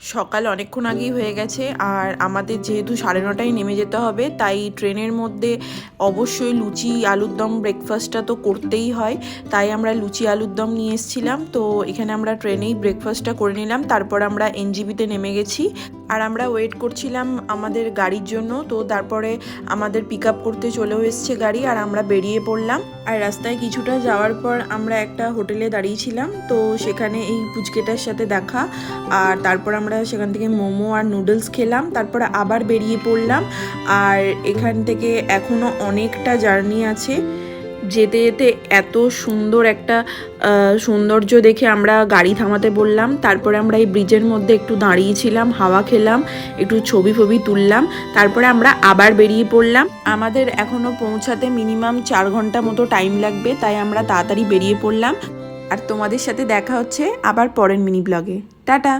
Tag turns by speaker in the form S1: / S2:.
S1: সকাল অনেকক্ষণ আগেই হয়ে গেছে, আর আমাদের যেহেতু 9:30টায় নেমে যেতে হবে, তাই ট্রেনের মধ্যে অবশ্যই লুচি আলুর দম ব্রেকফাস্টটা তো করতেই হয়। তাই আমরা লুচি আলুর দম নিয়ে এসেছিলাম। তো এখানে আমরা ট্রেনেই ব্রেকফাস্টটা করে নিলাম। তারপর আমরা এনজিপিতে নেমে গেছি, আর আমরা ওয়েট করছিলাম আমাদের গাড়ির জন্য। তো তারপরে আমাদের পিক আপ করতে চলেও এসছে গাড়ি, আর আমরা বেরিয়ে পড়লাম। আর রাস্তায় কিছুটা যাওয়ার পর আমরা একটা হোটেলে দাঁড়িয়েছিলাম। তো সেখানে এই পুচকেটার সাথে দেখা, আর তারপর আমরা সেখান থেকে মোমো আর নুডলস খেলাম। তারপরে আবার বেরিয়ে পড়লাম। আর এখান থেকে এখনও অনেকটা জার্নি আছে। যেতে যেতে এত সুন্দর একটা সৌন্দর্য দেখে আমরা গাড়ি থামাতে বললাম। তারপরে আমরা এই ব্রিজের মধ্যে একটু দাঁড়িয়েছিলাম, হাওয়া খেলাম, একটু ছবি তুললাম। তারপরে আমরা আবার বেরিয়ে পড়লাম। আমাদের এখনও পৌঁছাতে মিনিমাম 4 ঘন্টা মতো টাইম লাগবে, তাই আমরা তাড়াতাড়ি বেরিয়ে পড়লাম। আর তোমাদের সাথে দেখা হচ্ছে আবার পরের মিনি ব্লগে। টাটা।